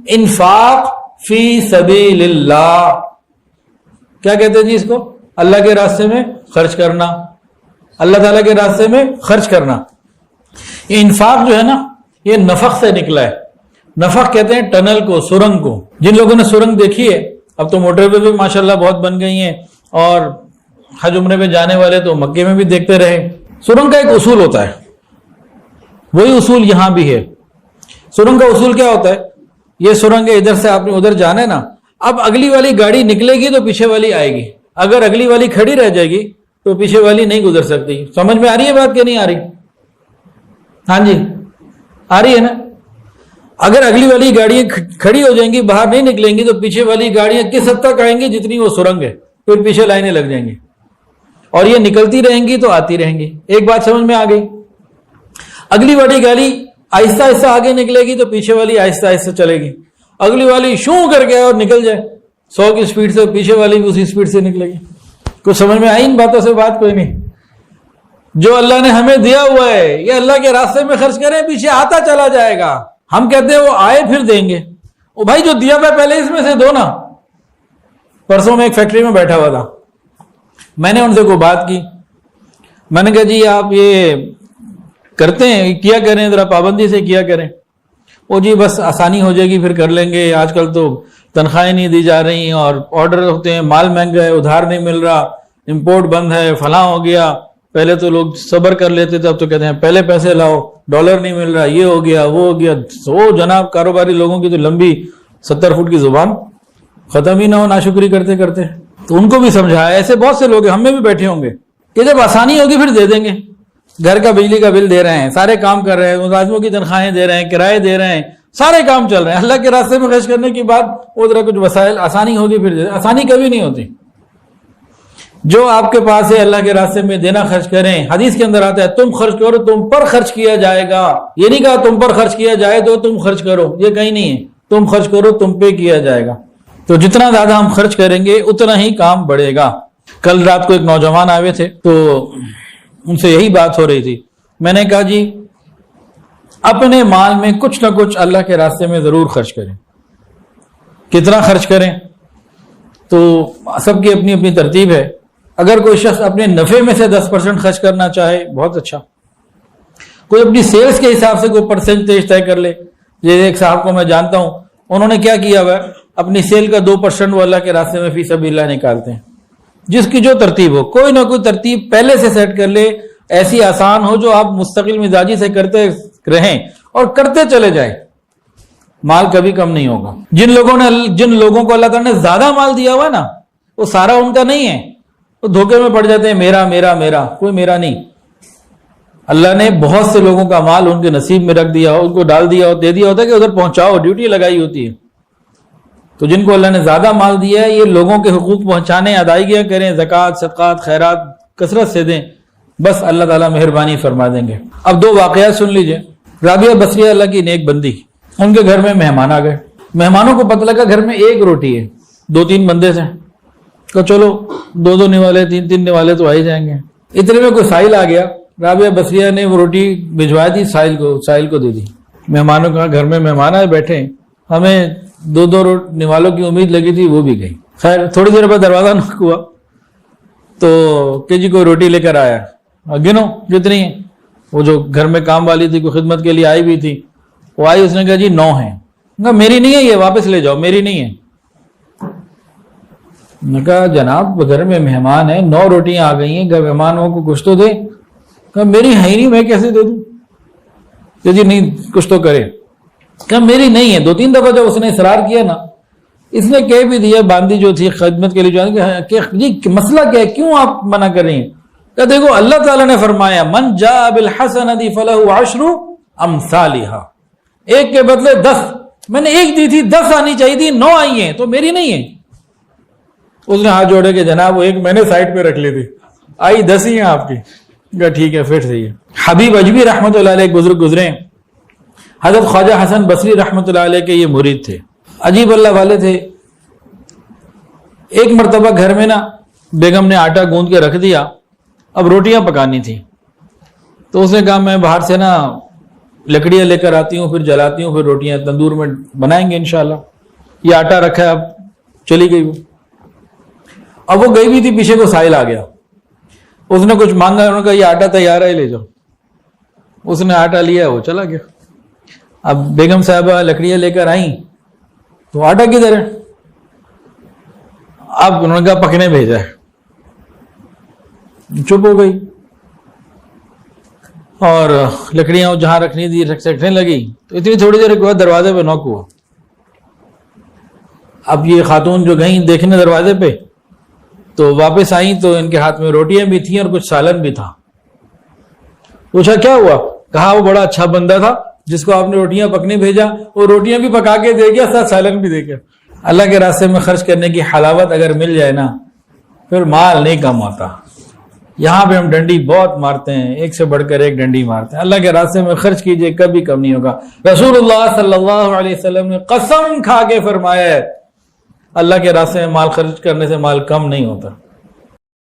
انفاق فی سبیل اللہ. کیا کہتے ہیں جی اس کو؟ اللہ کے راستے میں خرچ کرنا، اللہ تعالیٰ کے راستے میں خرچ کرنا. یہ انفاق جو ہے نا، یہ نفق سے نکلا ہے. نفق کہتے ہیں ٹنل کو، سرنگ کو. جن لوگوں نے سرنگ دیکھی ہے، اب تو موٹر پہ بھی ماشاءاللہ بہت بن گئی ہیں، اور حج عمرے پہ جانے والے تو مکے میں بھی دیکھتے رہے. سرنگ کا ایک اصول ہوتا ہے، وہی اصول یہاں بھی ہے. سرنگ کا اصول کیا ہوتا ہے؟ یہ سرنگ ہے، ادھر سے آپ نے ادھر جانا ہے نا، اب اگلی والی گاڑی نکلے گی تو پیچھے والی آئے گی. اگر اگلی والی کھڑی رہ جائے گی تو پیچھے والی نہیں گزر سکتی. سمجھ میں آ رہی ہے بات کہ نہیں آ رہی؟ ہاں جی آ رہی ہے نا. اگر اگلی والی گاڑیاں کھڑی ہو جائیں گی، باہر نہیں نکلیں گی، تو پیچھے والی گاڑیاں کس حد تک آئیں گی؟ جتنی وہ سرنگ ہے. پھر پیچھے لائنیں لگ جائیں گی اور یہ نکلتی رہیں گی تو آتی رہیں گی. ایک بات سمجھ میں آ گئی؟ اگلی والی گاڑی آہستہ آہستہ آگے نکلے گی تو پیچھے والی آہستہ آہستہ چلے گی. اگلی والی شوں کر کے اور نکل جائے 100 کی سپیڈ سے، پیچھے والی بھی اسی سپیڈ سے نکلے گی. کچھ سمجھ میں آئی ان باتوں سے؟ بات کوئی نہیں. جو اللہ نے ہمیں دیا ہوا ہے یہ اللہ کے راستے میں خرچ کریں، پیچھے آتا چلا جائے گا. ہم کہتے ہیں وہ آئے پھر دیں گے. او بھائی جو دیا ہوا پہلے اس میں سے دو نا. پرسوں میں ایک فیکٹری میں بیٹھا ہوا تھا، میں نے ان سے کوئی بات کی. میں نے کہا جی آپ یہ کرتے ہیں، کیا کریں، ذرا پابندی سے کیا کریں. وہ جی بس آسانی ہو جائے گی پھر کر لیں گے، آج کل تو تنخواہیں نہیں دی جا رہی اور آرڈر ہوتے ہیں، مال مہنگا ہے، ادھار نہیں مل رہا، امپورٹ بند ہے، فلاں ہو گیا. پہلے تو لوگ صبر کر لیتے تھے، اب تو کہتے ہیں پہلے پیسے لاؤ، ڈالر نہیں مل رہا، یہ ہو گیا وہ ہو گیا. سو جناب کاروباری لوگوں کی تو لمبی 70 فٹ کی زبان، ختم ہی نہ ہو ناشکری کرتے کرتے. تو ان کو بھی سمجھایا. ایسے بہت سے لوگ ہیں، ہم میں بھی بیٹھے ہوں گے، کہ جب آسانی ہوگی پھر دے دیں گے. گھر کا بجلی کا بل دے رہے ہیں، سارے کام کر رہے ہیں، ملازموں کی تنخواہیں دے رہے ہیں، کرائے دے رہے ہیں، سارے کام چل رہے ہیں. اللہ کے راستے میں خرچ کرنے کی بات وہ ذرا کچھ وسائل، آسانی ہوگی پھر دے. آسانی کبھی نہیں ہوتی. جو آپ کے پاس ہے اللہ کے راستے میں دینا خرچ کریں. حدیث کے اندر آتا ہے تم خرچ کرو تم پر خرچ کیا جائے گا. یہ نہیں کہا تم پر خرچ کیا جائے تو تم خرچ کرو، یہ کہیں نہیں ہے. تم خرچ کرو تم پہ کیا جائے گا. تو جتنا زیادہ ہم خرچ کریں گے اتنا ہی کام بڑھے گا. کل رات کو ایک نوجوان آئے تھے تو ان سے یہی بات ہو رہی تھی. میں نے کہا جی اپنے مال میں کچھ نہ کچھ اللہ کے راستے میں ضرور خرچ کریں. کتنا خرچ کریں تو سب کی اپنی اپنی ترتیب ہے. اگر کوئی شخص اپنے نفع میں سے 10% خرچ کرنا چاہے بہت اچھا. کوئی اپنی سیلز کے حساب سے کوئی پرسنٹیج طے کر لے. جیسے ایک صاحب کو میں جانتا ہوں، انہوں نے کیا کیا ہوا ہے، اپنی سیل کا 2% وہ اللہ کے راستے میں فی سبیل اللہ نکالتے ہیں. جس کی جو ترتیب ہو، کوئی نہ کوئی ترتیب پہلے سے سیٹ کر لے، ایسی آسان ہو جو آپ مستقل مزاجی سے کرتے رہیں اور کرتے چلے جائیں. مال کبھی کم نہیں ہوگا. جن لوگوں کو اللہ تعالیٰ نے زیادہ مال دیا ہوا ہے نا، وہ سارا ان کا نہیں ہے. وہ دھوکے میں پڑ جاتے ہیں، میرا میرا میرا. کوئی میرا نہیں. اللہ نے بہت سے لوگوں کا مال ان کے نصیب میں رکھ دیا ہو، ان کو ڈال دیا ہو، دے دیا ہوتا ہے کہ ادھر پہنچاؤ، ڈیوٹی لگائی ہوتی ہے. تو جن کو اللہ نے زیادہ مال دیا ہے، یہ لوگوں کے حقوق پہنچانے، ادائیگیاں کریں، زکوٰۃ، صدقات، خیرات کثرت سے دیں، بس اللہ تعالیٰ مہربانی فرما دیں گے. اب 2 واقعات سن لیجئے. رابعہ بصریہ اللہ کی نیک بندی، ان کے گھر میں مہمان آ گئے. مہمانوں کو پتہ لگا گھر میں ایک روٹی ہے، 2-3 بندے تھے. کہ چلو 2 نوالے 3 نوالے تو آ ہی جائیں گے. اتنے میں کوئی سائل آ گیا. رابعہ بصریہ نے وہ روٹی بھجوا دی، سائل کو دے دی. مہمانوں کا گھر میں مہمان آئے بیٹھے، ہمیں 2 نوالوں کی امید لگی تھی، وہ بھی گئی. خیر تھوڑی دیر بعد دروازہ نوک ہوا تو کہ جی کوئی روٹی لے کر آیا. گنو کتنی ہیں. وہ جو گھر میں کام والی تھی، کوئی خدمت کے لیے آئی بھی تھی، وہ آئی، اس نے کہا جی 9 ہیں. میری نہیں ہے، یہ واپس لے جاؤ، میری نہیں ہے. میں کہا جناب گھر میں مہمان ہیں، 9 روٹیاں آ گئی ہیں، مہمانوں کو کچھ تو دے. کہا میری ہے ہی نہیں، میں کیسے دے دوں. کہ جی نہیں کچھ تو کرے. کہا میری نہیں ہے. 2-3 دفعہ جب اس نے اصرار کیا نا، اس نے کہہ بھی دیا، باندھی جو تھی خدمت کے لیے جو کہ جی مسئلہ کیا ہے، کیوں آپ منع کر رہی ہیں. کہ دیکھو اللہ تعالیٰ نے فرمایا من جاء بالحسنۃ فلہ 10 امثالھا. ایک کے بدلے 10. میں نے 1 دی تھی، 10 آنی چاہیے تھی، 9 آئی ہیں، تو میری نہیں ہے. اس نے ہاتھ جوڑے کہ جناب وہ 1 میں نے سائڈ پہ رکھ لی تھی، آئی 10 ہی ہیں آپ کی. کہا ٹھیک ہے پھر صحیح ہے. حبیب اجوی رحمۃ اللہ علیہ ایک بزرگ گزرے، حضرت خواجہ حسن بصری رحمۃ اللہ علیہ کے یہ مرید تھے، عجیب اللہ والے تھے. ایک مرتبہ گھر میں نا بیگم نے آٹا گوندھ کے رکھ دیا، اب روٹیاں پکانی تھی. تو اس نے کہا میں باہر سے نا لکڑیاں لے کر آتی ہوں، پھر جلاتی ہوں، پھر روٹیاں تندور میں بنائیں گے انشاءاللہ. یہ آٹا رکھا ہے، اب چلی گئی وہ. اب وہ گئی بھی تھی، پیچھے کو سائل آ گیا، اس نے کچھ مانگا، انہوں نے کہا یہ آٹا تیار ہے، لے جاؤ. اس نے آٹا لیا، وہ چلا گیا. اب بیگم صاحبہ لکڑیاں لے کر آئیں تو آٹا کدھر ہے؟ اب انہوں نے کہا پکنے بھیجا ہے. چپ ہو گئی اور لکڑیاں جہاں رکھنی تھی رکھنے لگی. تو اتنی تھوڑی دیر کے بعد دروازے پہ نوک ہوا. اب یہ خاتون جو گئیں دیکھنے دروازے پہ، تو واپس آئیں تو ان کے ہاتھ میں روٹیاں بھی تھیں اور کچھ سالن بھی تھا. پوچھا کیا ہوا؟ کہا وہ بڑا اچھا بندہ تھا جس کو آپ نے روٹیاں پکنے بھیجا، وہ روٹیاں بھی پکا کے دے گیا، ساتھ سالن بھی دے گیا. اللہ کے راستے میں خرچ کرنے کی حلاوت اگر مل جائے نا، پھر مال نہیں کم آتا. یہاں پہ ہم ڈنڈی بہت مارتے ہیں، ایک سے بڑھ کر ایک ڈنڈی مارتے ہیں. اللہ کے راستے میں خرچ کیجئے، کبھی کم نہیں ہوگا. رسول اللہ صلی اللہ علیہ وسلم نے قسم کھا کے فرمایا ہے اللہ کے راستے میں مال خرچ کرنے سے مال کم نہیں ہوتا.